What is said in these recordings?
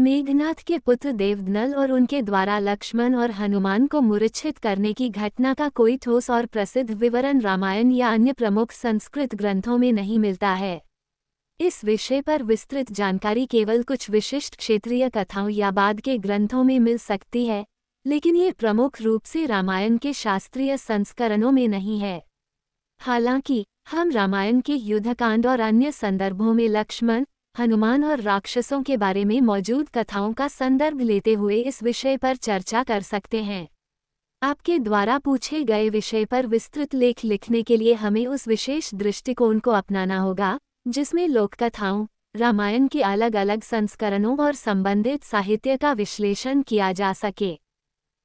मेघनाथ के पुत्र देवदनल और उनके द्वारा लक्ष्मण और हनुमान को मूर्छित करने की घटना का कोई ठोस और प्रसिद्ध विवरण रामायण या अन्य प्रमुख संस्कृत ग्रंथों में नहीं मिलता है। इस विषय पर विस्तृत जानकारी केवल कुछ विशिष्ट क्षेत्रीय कथाओं या बाद के ग्रंथों में मिल सकती है, लेकिन ये प्रमुख रूप से रामायण के शास्त्रीय संस्करणों में नहीं है। हालांकि हम रामायण के युद्धकांड और अन्य संदर्भों में लक्ष्मण, हनुमान और राक्षसों के बारे में मौजूद कथाओं का संदर्भ लेते हुए इस विषय पर चर्चा कर सकते हैं। आपके द्वारा पूछे गए विषय पर विस्तृत लेख लिखने के लिए हमें उस विशेष दृष्टिकोण को अपनाना होगा जिसमें लोककथाओं, रामायण के अलग अलग संस्करणों और संबंधित साहित्य का विश्लेषण किया जा सके।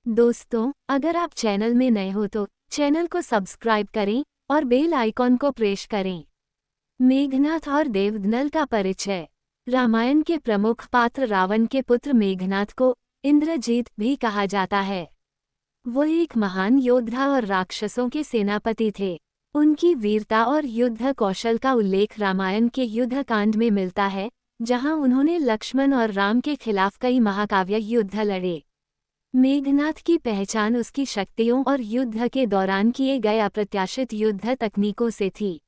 दोस्तों, अगर आप चैनल में नए हो तो चैनल को सब्सक्राइब करें और बेल आइकॉन को प्रेस करें। मेघनाथ और देवदनल का परिचय। रामायण के प्रमुख पात्र रावण के पुत्र मेघनाथ को इंद्रजीत भी कहा जाता है। वो एक महान योद्धा और राक्षसों के सेनापति थे। उनकी वीरता और युद्ध कौशल का उल्लेख रामायण के युद्धकांड में मिलता है, जहां उन्होंने लक्ष्मण और राम के खिलाफ कई महाकाव्य युद्ध लड़े। मेघनाथ की पहचान उसकी शक्तियों और युद्ध के दौरान किए गए अप्रत्याशित युद्ध तकनीकों से थी।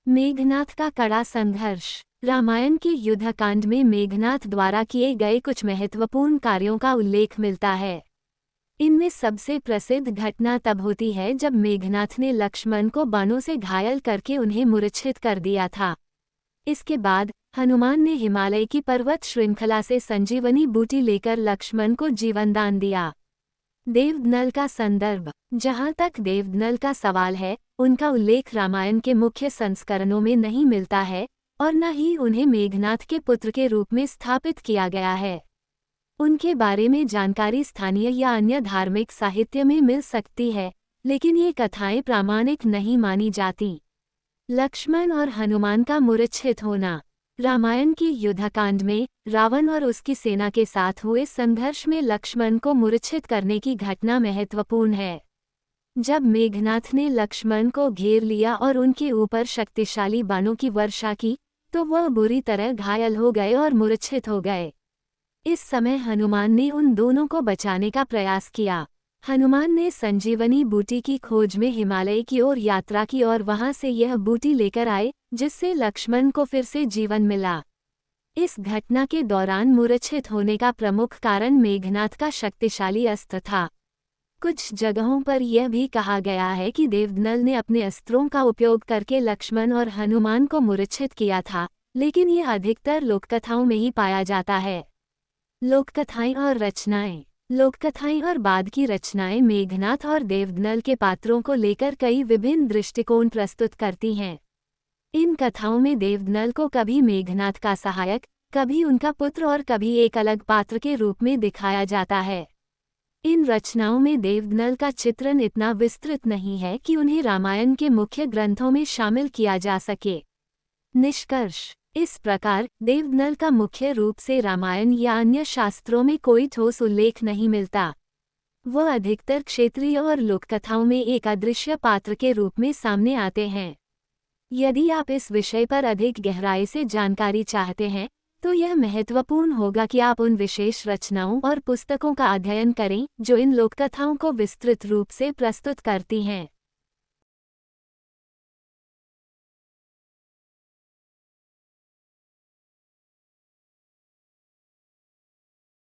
मेघनाथ का कड़ा संघर्ष। रामायण के युद्धकांड में मेघनाथ द्वारा किए गए कुछ महत्वपूर्ण कार्यों का उल्लेख मिलता है। इनमें सबसे प्रसिद्ध घटना तब होती है जब मेघनाथ ने लक्ष्मण को बाणों से घायल करके उन्हें मूर्छित कर दिया था। इसके बाद हनुमान ने हिमालय की पर्वत श्रृंखला से संजीवनी बूटी लेकर लक्ष्मण को जीवनदान दिया। देवदनल का संदर्भ। जहाँ तक देवदनल का सवाल है, उनका उल्लेख रामायण के मुख्य संस्करणों में नहीं मिलता है और न ही उन्हें मेघनाथ के पुत्र के रूप में स्थापित किया गया है। उनके बारे में जानकारी स्थानीय या अन्य धार्मिक साहित्य में मिल सकती है, लेकिन ये कथाएं प्रामाणिक नहीं मानी जाती। लक्ष्मण और हनुमान का मूर्छित होना। रामायण के युद्धकांड में रावण और उसकी सेना के साथ हुए संघर्ष में लक्ष्मण को मूर्छित करने की घटना महत्वपूर्ण है। जब मेघनाथ ने लक्ष्मण को घेर लिया और उनके ऊपर शक्तिशाली बाणों की वर्षा की, तो वह बुरी तरह घायल हो गए और मूर्छित हो गए। इस समय हनुमान ने उन दोनों को बचाने का प्रयास किया। हनुमान ने संजीवनी बूटी की खोज में हिमालय की ओर यात्रा की और वहां से यह बूटी लेकर आए, जिससे लक्ष्मण को फिर से जीवन मिला। इस घटना के दौरान मूर्छित होने का प्रमुख कारण मेघनाथ का शक्तिशाली अस्त्र था। कुछ जगहों पर यह भी कहा गया है कि देवदनल ने अपने अस्त्रों का उपयोग करके लक्ष्मण और हनुमान को मूर्छित किया था, लेकिन यह अधिकतर लोककथाओं में ही पाया जाता है। लोककथाएं और रचनाएं। लोककथाएं और बाद की रचनाएं मेघनाथ और देवदनल के पात्रों को लेकर कई विभिन्न दृष्टिकोण प्रस्तुत करती हैं। इन कथाओं में देवदनल को कभी मेघनाथ का सहायक, कभी उनका पुत्र और कभी एक अलग पात्र के रूप में दिखाया जाता है। इन रचनाओं में देवदनल का चित्रण इतना विस्तृत नहीं है कि उन्हें रामायण के मुख्य ग्रंथों में शामिल किया जा सके। निष्कर्ष। इस प्रकार देवदनल का मुख्य रूप से रामायण या अन्य शास्त्रों में कोई ठोस उल्लेख नहीं मिलता। वह अधिकतर क्षेत्रीय और लोककथाओं में एक अदृश्य पात्र के रूप में सामने आते हैं। यदि आप इस विषय पर अधिक गहराई से जानकारी चाहते हैं, तो यह महत्वपूर्ण होगा कि आप उन विशेष रचनाओं और पुस्तकों का अध्ययन करें जो इन लोककथाओं को विस्तृत रूप से प्रस्तुत करती हैं।